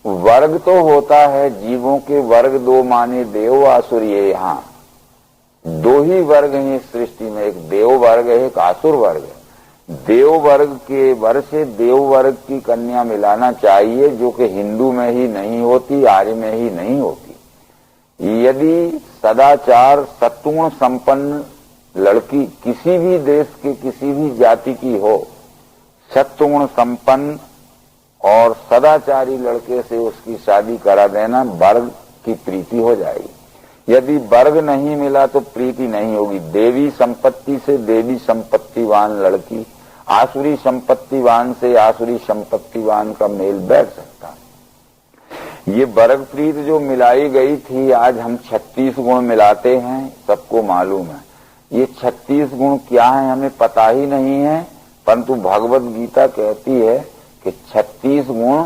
वर्ग तो होता है जीवों के वर्ग दो माने देव आसुर, ये यहाँ 2 ही वर्ग हैं इस सृष्टि में, एक देव वर्ग है एक आसुर वर्ग है। देव वर्ग के वर से देव वर्ग की कन्या मिलाना चाहिए जो कि हिंदू में ही नहीं होती, आर्य में ही नहीं होती। यदि सदाचार सत्गुण संपन्न लड़की किसी भी देश के किसी भी जाति की हो, सत्गुण संपन्न और सदाचारी लड़के से उसकी शादी करा देना, वर्ग की प्रीति हो जाएगी। यदि वर्ग नहीं मिला तो प्रीति नहीं होगी। देवी संपत्ति से देवी संपत्तिवान लड़की, आसुरी संपत्तिवान से आसुरी संपत्तिवान का मेल बैठ सकता है। ये वर्ग प्रीत जो मिलाई गई थी, आज हम 36 गुण मिलाते हैं, सबको मालूम है। ये 36 गुण क्या है हमें पता ही नहीं है, परंतु भगवत गीता कहती है कि 36 गुण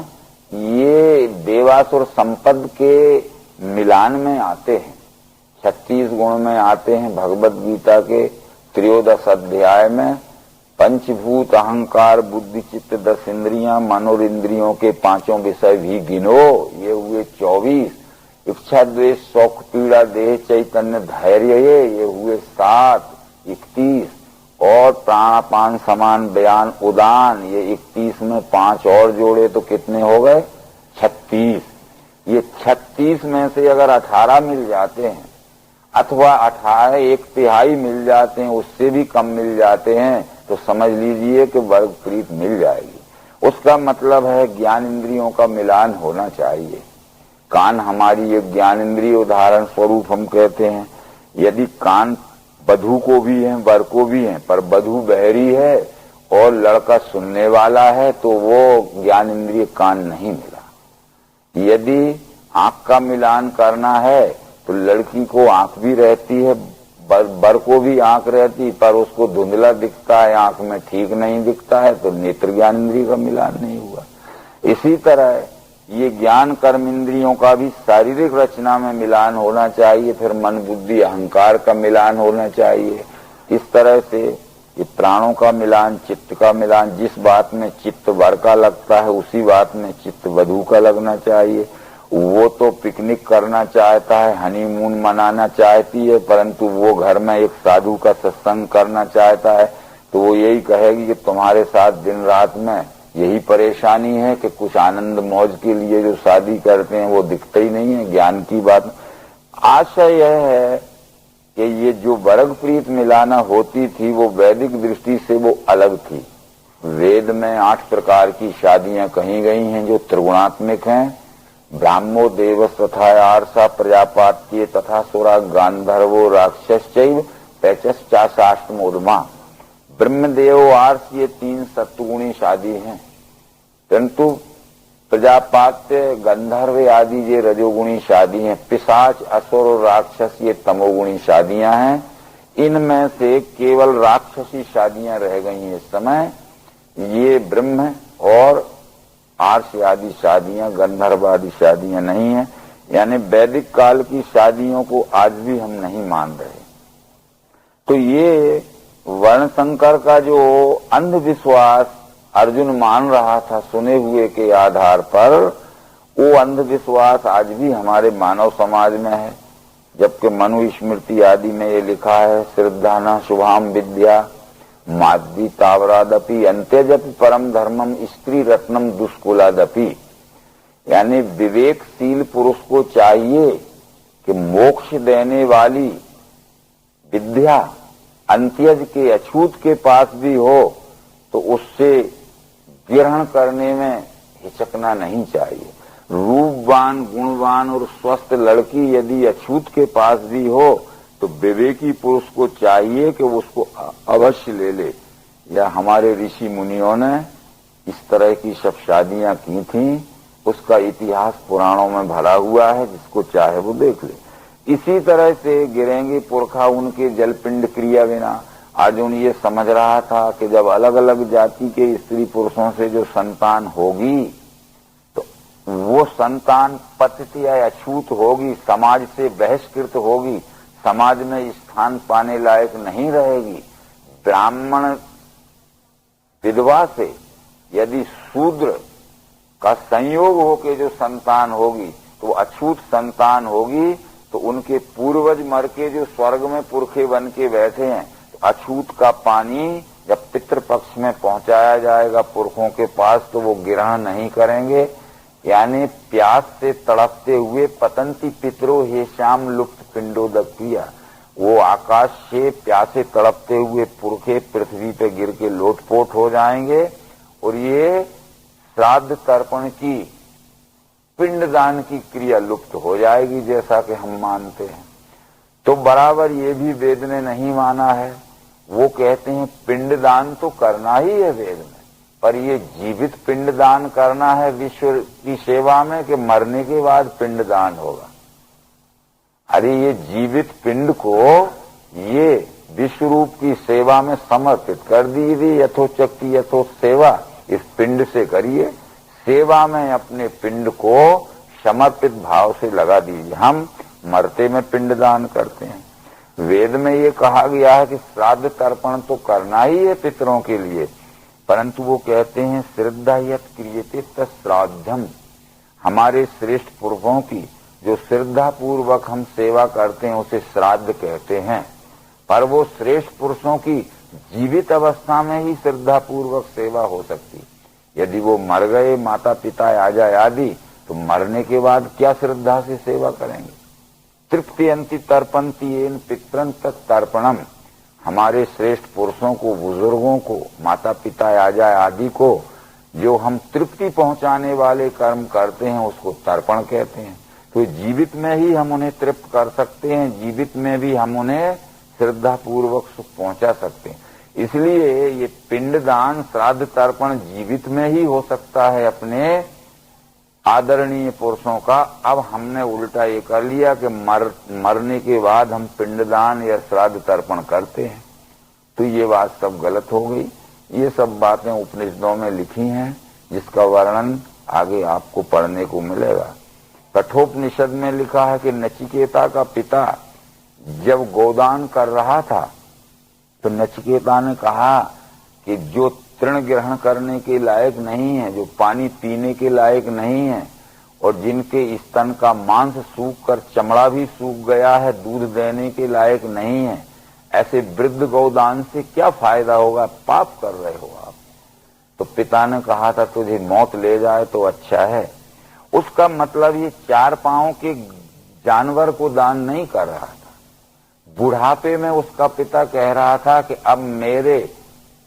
ये देवासुर संपद के मिलान में आते हैं। 36 गुण में आते हैं भगवत गीता के 13 अध्याय में। पंचभूत अहंकार बुद्धि चित्त 10 इंद्रियां, मनोरिंद्रियों के 5 विषय भी गिनो, ये हुए 24। इच्छा द्वेष शौक पीड़ा देह चैतन्य धैर्य ये हुए 7। 31 और प्राणापान समान बयान उदान, ये 31 में 5 और जोड़े तो कितने हो गए 36। ये 36 में से अगर 18 मिल जाते हैं, अथवा 18 1/3 मिल जाते हैं, उससे भी कम मिल जाते हैं, तो समझ लीजिए कि वर्ग प्रीत मिल जाएगी। उसका मतलब है ज्ञान इंद्रियों का मिलान होना चाहिए। कान हमारी एक ज्ञान इंद्रिय उदाहरण स्वरूप हम कहते हैं। यदि कान बधू को भी है, वर को भी है, पर बधू बहरी है और लड़का सुनने वाला है, तो वो ज्ञान इंद्रिय कान नहीं मिला। यदि आंख का मिलान करना है तो लड़की को आंख भी रहती है, बर को भी आंख रहती, पर उसको धुंधला दिखता है, आंख में ठीक नहीं दिखता है, तो नेत्र ज्ञान इंद्रिय का मिलान नहीं हुआ। इसी तरह ये ज्ञान कर्म इंद्रियों का भी शारीरिक रचना में मिलान होना चाहिए, फिर मन बुद्धि अहंकार का मिलान होना चाहिए। इस तरह से ये प्राणों का मिलान, चित्त का मिलान, जिस बात में चित्त वर का लगता है उसी बात में चित्त वधू का लगना चाहिए। वो तो पिकनिक करना चाहता है, हनीमून मनाना चाहती है, परंतु वो घर में एक साधु का सत्संग करना चाहता है, तो वो यही कहेगी कि तुम्हारे साथ दिन रात में यही परेशानी है कि कुछ आनंद मौज के लिए जो शादी करते हैं वो दिखते ही नहीं है। ज्ञान की बात आशय यह है कि ये जो वर्ग प्रीत मिलाना होती थी वो वैदिक दृष्टि से वो अलग थी। वेद में 8 प्रकार की शादियां कही गई हैं जो त्रिगुणात्मक हैं। ब्राह्मो देवस तथा आर्षा प्रजापात्य तथा सुरा गांधर्वो राक्षसचैव पैचश्चाशाष्टमोदमा। ब्रह्मदेव आर्ष ये 3 सत्वगुणी शादी हैं, परंतु प्रजापात्य गंधर्व आदि ये रजोगुणी शादी हैं। पिशाच असुर और राक्षस ये तमोगुणी शादियां हैं। इनमें से केवल राक्षसी शादियां रह गई हैं इस समय। ये ब्रह्म और आर्ष आदि शादियां, गंधर्व आदि शादियां नहीं है। यानी वैदिक काल की शादियों को आज भी हम नहीं मान रहे। तो ये वर्ण संकर का जो अंधविश्वास अर्जुन मान रहा था सुने हुए के आधार पर, वो अंधविश्वास आज भी हमारे मानव समाज में है। जबकि मनु स्मृति आदि में ये लिखा है, श्रद्धा शुभाम विद्या माद्वी तावरादपि अंत्यजपि परम धर्मम स्त्री रत्नम दुष्कुलादपि। यानी विवेकशील पुरुष को चाहिए कि मोक्ष देने वाली विद्या अंत्यज के अछूत के पास भी हो तो उससे ग्रहण करने में हिचकना नहीं चाहिए। रूपवान, गुणवान और स्वस्थ लड़की यदि अछूत के पास भी हो तो विवेकी पुरुष को चाहिए कि वो उसको अवश्य ले ले। या हमारे ऋषि मुनियों ने इस तरह की सब शादियां की थीं, उसका इतिहास पुराणों में भरा हुआ है, जिसको चाहे वो देख ले। इसी तरह से गिरेंगे पुरखा उनके जलपिंड क्रिया बिना। अर्जुन ये समझ रहा था कि जब अलग अलग जाति के स्त्री पुरुषों से जो संतान होगी तो वो संतान पतित या अछूत होगी, समाज से बहिष्कृत होगी, समाज में स्थान पाने लायक नहीं रहेगी। ब्राह्मण विधवा से यदि शूद्र का संयोग होके जो संतान होगी तो अछूत संतान होगी, तो उनके पूर्वज मर के जो स्वर्ग में पुरखे बन के बैठे हैं, तो अछूत का पानी जब पितृपक्ष में पहुंचाया जाएगा पुरखों के पास तो वो ग्रहण नहीं करेंगे। यानी प्यास से तड़पते हुए पतंती पितरो हे श्याम लुप्त पिंडोदकिया। वो आकाश से प्यासे तड़पते हुए पुरखे पृथ्वी पे गिर के लोटपोट हो जाएंगे और ये श्राद्ध तर्पण की पिंडदान की क्रिया लुप्त हो जाएगी, जैसा कि हम मानते हैं। तो बराबर ये भी वेद ने नहीं माना है। वो कहते हैं पिंडदान तो करना ही है वेद में, पर ये जीवित पिंडदान करना है विश्व की सेवा में कि मरने के बाद पिंडदान होगा। अरे ये जीवित पिंड को ये विश्व रूप की सेवा में समर्पित कर दीजिए। यथोचक्ति यथो सेवा, इस पिंड से करिए सेवा में, अपने पिंड को समर्पित भाव से लगा दीजिए। हम मरते में पिंडदान करते हैं। वेद में ये कहा गया है कि श्राद्ध तर्पण तो करना ही है पितरों के लिए, परंतु वो कहते हैं श्रद्धा यत् क्रियते तत्श्राद्धम। हमारे श्रेष्ठ पुरखों की जो श्रद्धा पूर्वक हम सेवा करते हैं उसे श्राद्ध कहते हैं। पर वो श्रेष्ठ पुरुषों की जीवित अवस्था में ही श्रद्धा पूर्वक सेवा हो सकती। यदि वो मर गए, माता पिता आजा आदि, तो मरने के बाद क्या श्रद्धा से सेवा करेंगे। तृप्तियंती तर्पंती येन पितरं तत्तर्पणम। हमारे श्रेष्ठ पुरुषों को, बुजुर्गों को, माता पिता आजा आदि को जो हम तृप्ति पहुंचाने वाले कर्म करते हैं उसको तर्पण कहते हैं। तो जीवित में ही हम उन्हें तृप्त कर सकते हैं, जीवित में भी हम उन्हें श्रद्धा पूर्वक सुख पहुंचा सकते हैं। इसलिए ये पिंडदान, श्राद्ध तर्पण जीवित में ही हो सकता है अपने आदरणीय पुरुषों का। अब हमने उल्टा ये कर लिया कि मरने के बाद हम पिंडदान या श्राद्ध तर्पण करते हैं, तो ये बात सब गलत हो गई। ये सब बातें उपनिषदों में लिखी हैं, जिसका वर्णन आगे आपको पढ़ने को मिलेगा। कठोपनिषद में लिखा है कि नचिकेता का पिता जब गोदान कर रहा था तो नचिकेता ने कहा कि जो तृण ग्रहण करने के लायक नहीं है, जो पानी पीने के लायक नहीं है और जिनके स्तन का मांस सूख कर चमड़ा भी सूख गया है, दूध देने के लायक नहीं है, ऐसे वृद्ध गौदान से क्या फायदा होगा, पाप कर रहे हो आप। तो पिता ने कहा था तुझे मौत ले जाए तो अच्छा है। उसका मतलब ये 4 पांव के जानवर को दान नहीं कर रहा था। बुढ़ापे में उसका पिता कह रहा था कि अब मेरे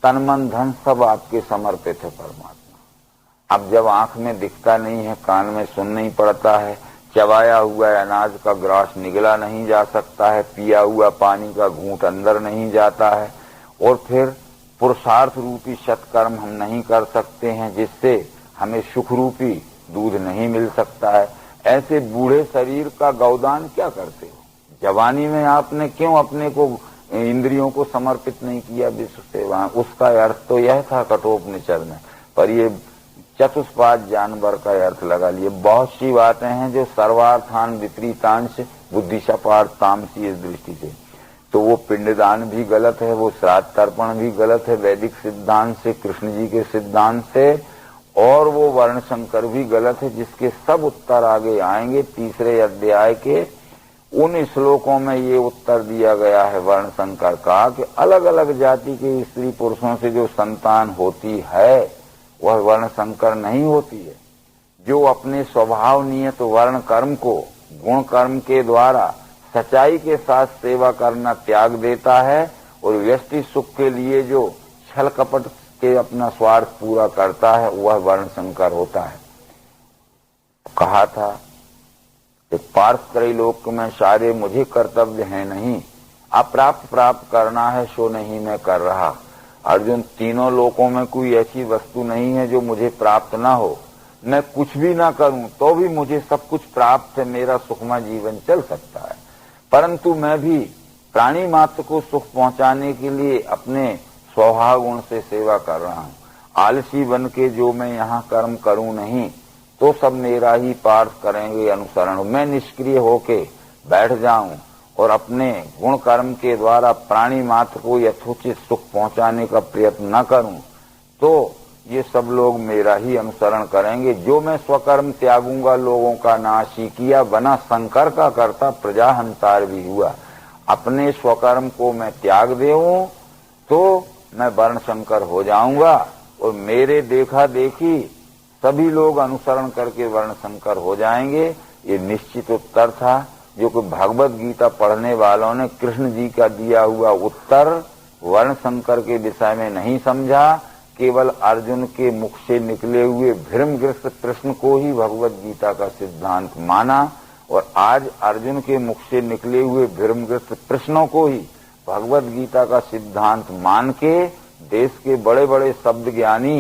तन मन धन सब आपके समर्पित है परमात्मा। अब जब आंख में दिखता नहीं है, कान में सुन नहीं पड़ता है, चबाया हुआ अनाज का ग्रास निगला नहीं जा सकता है, पिया हुआ पानी का घूंट अंदर नहीं जाता है, और फिर पुरुषार्थ रूपी सत्कर्म हम नहीं कर सकते हैं जिससे हमें सुख रूपी दूध नहीं मिल सकता है। ऐसे बूढ़े शरीर का गौदान क्या करते हो? जवानी में आपने क्यों अपने को इंद्रियों को समर्पित नहीं किया विश्व सेवा? उसका अर्थ तो यह था कठोपनिषद में, पर ये चतुष्पाद जानवर का अर्थ लगा लिए। बहुत सी बातें हैं जो सर्वार्थान विपरीतांश बुद्धिशापार्थ तामसी, इस दृष्टि से तो वो पिंडदान भी गलत है, वो श्राद्ध तर्पण भी गलत है वैदिक सिद्धांत से, कृष्ण जी के सिद्धांत से, और वो वर्ण शंकर भी गलत है, जिसके सब उत्तर आगे आएंगे। 3रे अध्याय के उन श्लोकों में ये उत्तर दिया गया है वर्ण शंकर का कि अलग अलग जाति के स्त्री पुरुषों से जो संतान होती है वह वर्ण शंकर नहीं होती है। जो अपने स्वभाव नियत वर्ण कर्म को गुण कर्म के द्वारा सच्चाई के साथ सेवा करना त्याग देता है और व्यष्टि सुख के लिए जो छल कपट के अपना स्वार्थ पूरा करता है वह वर्ण शंकर होता है। कहा था कि पार्थ त्रैलोक में सारे मुझे कर्तव्य है नहीं, अप्राप्त प्राप्त करना है सो नहीं मैं कर रहा। अर्जुन, तीनों लोकों में कोई ऐसी वस्तु नहीं है जो मुझे प्राप्त ना हो। मैं कुछ भी ना करूं तो भी मुझे सब कुछ प्राप्त है, मेरा सुखमय जीवन चल सकता है। परंतु मैं भी प्राणी मात्र को सुख पहुंचाने के लिए अपने स्वभाव गुण से सेवा कर रहा हूं। आलसी बन के जो मैं यहाँ कर्म करूं नहीं तो सब मेरा ही पार्थ करेंगे अनुसरण। मैं निष्क्रिय होके बैठ जाऊं और अपने गुण कर्म के द्वारा प्राणी मात्र को यथोचित सुख पहुंचाने का प्रयत्न न करूं तो ये सब लोग मेरा ही अनुसरण करेंगे। जो मैं स्वकर्म त्यागूंगा लोगों का नाश ही किया, बना शंकर का करता प्रजा हंतार भी हुआ। अपने स्वकर्म को मैं त्याग देऊं तो मैं वर्ण शंकर हो जाऊंगा और मेरे देखा देखी सभी लोग अनुसरण करके वर्ण शंकर हो जाएंगे। ये निश्चित उत्तर था जो कि भगवत गीता पढ़ने वालों ने कृष्ण जी का दिया हुआ उत्तर वर्ण शंकर के विषय में नहीं समझा, केवल अर्जुन के मुख से निकले हुए भ्रमग्रस्त प्रश्न को ही भगवत गीता का सिद्धांत माना और आज अर्जुन के मुख से निकले हुए भ्रमग्रस्त प्रश्नों को ही भगवत गीता का सिद्धांत मान के देश के बड़े बड़े शब्द ज्ञानी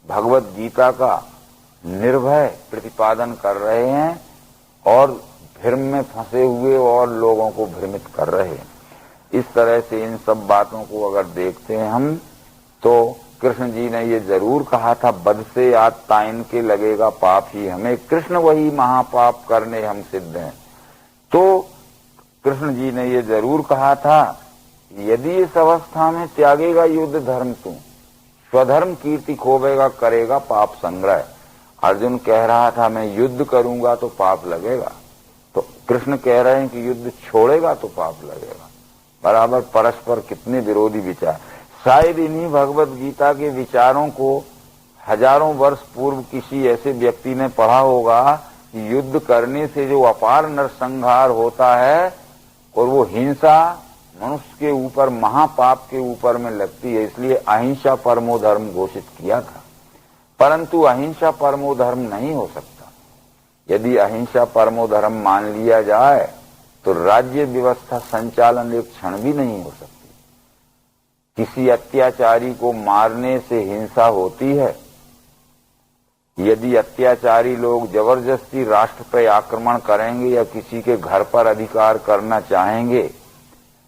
भगवत गीता का निर्भय प्रतिपादन कर रहे हैं और भ्रम में फंसे हुए और लोगों को भ्रमित कर रहे हैं। इस तरह से इन सब बातों को अगर देखते हैं हम तो कृष्ण जी ने ये जरूर कहा था, बद से याद ताइन के लगेगा पाप ही हमें, कृष्ण वही महापाप करने हम सिद्ध हैं। तो कृष्ण जी ने ये जरूर कहा था, यदि इस अवस्था में त्यागेगा युद्ध धर्म तू, स्वधर्म कीर्ति खोवेगा, करेगा पाप संग्रह। अर्जुन कह रहा था मैं युद्ध करूंगा तो पाप लगेगा, तो कृष्ण कह रहे हैं कि युद्ध छोड़ेगा तो पाप लगेगा। बराबर परस्पर कितने विरोधी विचार। शायद इन्हीं भगवत गीता के विचारों को हजारों वर्ष पूर्व किसी ऐसे व्यक्ति ने पढ़ा होगा कि युद्ध करने से जो अपार नरसंहार होता है और वो हिंसा मनुष्य के ऊपर महापाप के ऊपर में लगती है, इसलिए अहिंसा परमो धर्म घोषित किया था। परंतु अहिंसा परमो धर्म नहीं हो सकता। यदि अहिंसा परमो धर्म मान लिया जाए तो राज्य व्यवस्था संचालन एक क्षण भी नहीं हो सकती। किसी अत्याचारी को मारने से हिंसा होती है। यदि अत्याचारी लोग जबरदस्ती राष्ट्र पर आक्रमण करेंगे या किसी के घर पर अधिकार करना चाहेंगे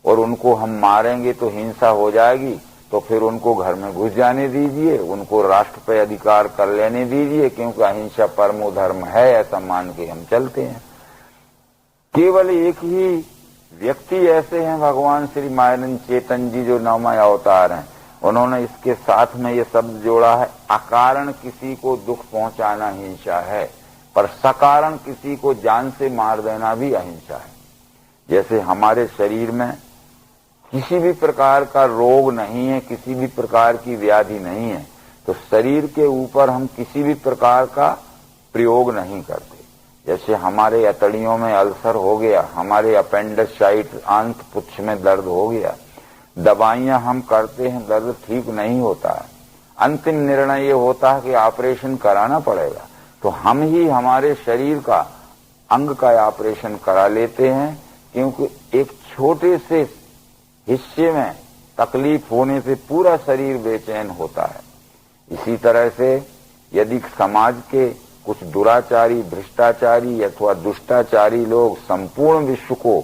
और उनको हम मारेंगे तो हिंसा हो जाएगी, तो फिर उनको घर में घुस जाने दीजिए, उनको राष्ट्र पर अधिकार कर लेने दीजिए, क्योंकि अहिंसा परमो धर्म है, ऐसा मान के हम चलते हैं। केवल एक ही व्यक्ति ऐसे हैं भगवान श्री मायानंद चेतन जी जो नौमय अवतार हैं, उन्होंने इसके साथ में ये शब्द जोड़ा है, अकारण किसी को दुख पहुंचाना हिंसा है, पर सकारण किसी को जान से मार देना भी अहिंसा है। जैसे हमारे शरीर में किसी भी प्रकार का रोग नहीं है, किसी भी प्रकार की व्याधि नहीं है, तो शरीर के ऊपर हम किसी भी प्रकार का प्रयोग नहीं करते। जैसे हमारे अतड़ियों में अल्सर हो गया, हमारे अपेंडिसाइट आंत पुच्छ में दर्द हो गया, दवाइयां हम करते हैं, दर्द ठीक नहीं होता है, अंतिम निर्णय ये होता है कि ऑपरेशन कराना पड़ेगा, तो हम ही हमारे शरीर का अंग का ऑपरेशन करा लेते हैं, क्योंकि एक छोटे से हिस्से में तकलीफ होने से पूरा शरीर बेचैन होता है। इसी तरह से यदि समाज के कुछ दुराचारी, भ्रष्टाचारी अथवा दुष्टाचारी लोग संपूर्ण विश्व को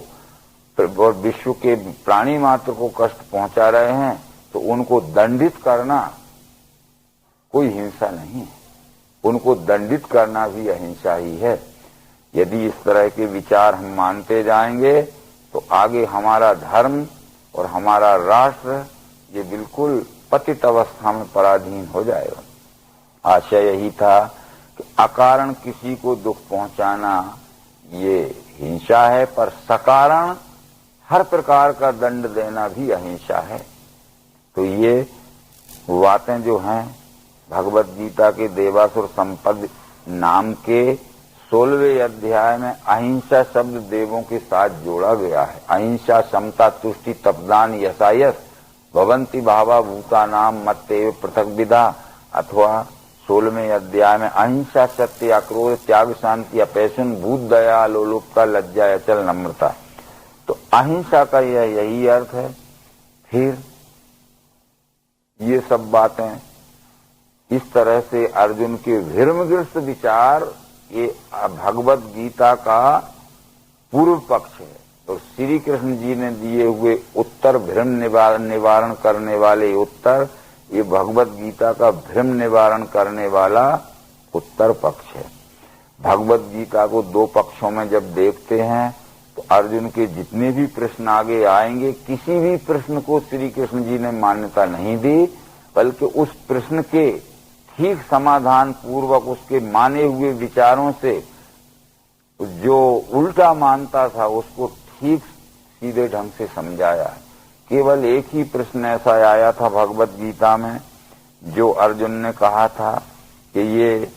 और विश्व के प्राणी मात्र को कष्ट पहुंचा रहे हैं, तो उनको दंडित करना कोई हिंसा नहीं है, उनको दंडित करना भी अहिंसा ही है। यदि इस तरह के विचार हम मानते जाएंगे तो आगे हमारा धर्म और हमारा राष्ट्र ये बिल्कुल पतित अवस्था में पराधीन हो जाएगा। आशय यही था कि अकारण किसी को दुख पहुंचाना ये हिंसा है, पर सकारण हर प्रकार का दंड देना भी अहिंसा है। तो ये बातें जो हैं भगवत गीता के देवासुर संपद नाम के 16वें अध्याय में अहिंसा शब्द देवों के साथ जोड़ा गया है। अहिंसा समता तुष्टि तपदान यशायस भवंती भावा भूतानाम मत्तेव पृथक विधा, अथवा 16वें अध्याय में अहिंसा सत्य अक्रोध त्याग शांति अपैशन भूत दया लोलुपता लज्जा अचल नम्रता। तो अहिंसा का यही अर्थ है। फिर ये सब बातें इस तरह से अर्जुन के भीर्मग्रस्त विचार ये भगवत गीता का पूर्व पक्ष है, और श्री कृष्ण जी ने दिए हुए उत्तर भ्रम निवारण करने वाले उत्तर, ये भगवत गीता का भ्रम निवारण करने वाला उत्तर पक्ष है। भगवत गीता को दो पक्षों में जब देखते हैं तो अर्जुन के जितने भी प्रश्न आगे आएंगे, किसी भी प्रश्न को श्री कृष्ण जी ने मान्यता नहीं दी, बल्कि उस प्रश्न के ठीक समाधान पूर्वक उसके माने हुए विचारों से जो उल्टा मानता था उसको ठीक सीधे ढंग से समझाया। केवल एक ही प्रश्न ऐसा आया था भगवत गीता में जो अर्जुन ने कहा था कि ये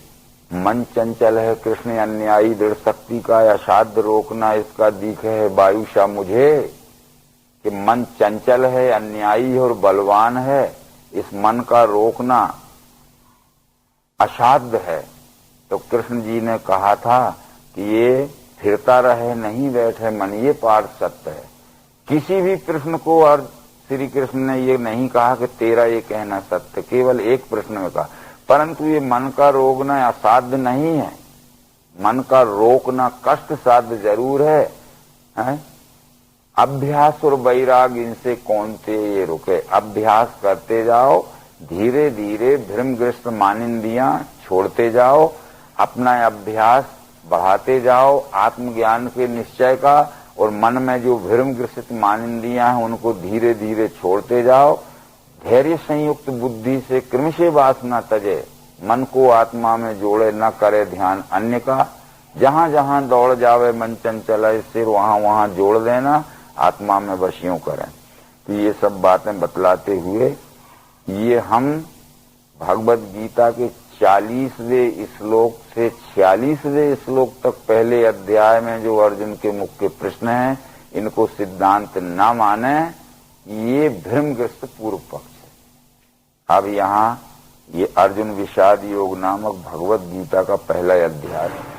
मन चंचल है, कृष्ण अन्यायी दृढ़ शक्ति का असाध्य रोकना इसका दीख है वायुषा मुझे, कि मन चंचल है, अन्यायी और बलवान है, इस मन का रोकना असाध्य है। तो कृष्ण जी ने कहा था कि ये फिरता रहे नहीं बैठे मन, ये पाठ सत्य है। किसी भी प्रश्न को और श्री कृष्ण ने ये नहीं कहा कि तेरा ये कहना सत्य, केवल एक प्रश्न में कहा। परंतु ये मन का रोकना असाध्य नहीं है, मन का रोकना कष्ट साध्य जरूर है? अभ्यास और वैराग इनसे कौन थे ये रुके। अभ्यास करते जाओ, धीरे धीरे भ्रमग्रस्त मानिंदियां छोड़ते जाओ, अपना अभ्यास बढ़ाते जाओ आत्मज्ञान के निश्चय का, और मन में जो भ्रमग्रसित मानिंदियां हैं उनको धीरे धीरे छोड़ते जाओ। धैर्य संयुक्त बुद्धि से क्रमशः वासना तजे, मन को आत्मा में जोड़े, न करे ध्यान अन्य का। जहां जहां दौड़ जावे मन चंचल सिर, वहां वहां जोड़ देना, आत्मा में बस यूं करें। तो ये सब बातें बतलाते हुए ये हम भगवत गीता के 40वें श्लोक से 46वें श्लोक तक पहले अध्याय में जो अर्जुन के मुख्य प्रश्न हैं, इनको सिद्धांत न माने, ये भ्रमग्रस्त पूर्व पक्ष है। अब यहाँ ये अर्जुन विषाद योग नामक भगवत गीता का पहला अध्याय है।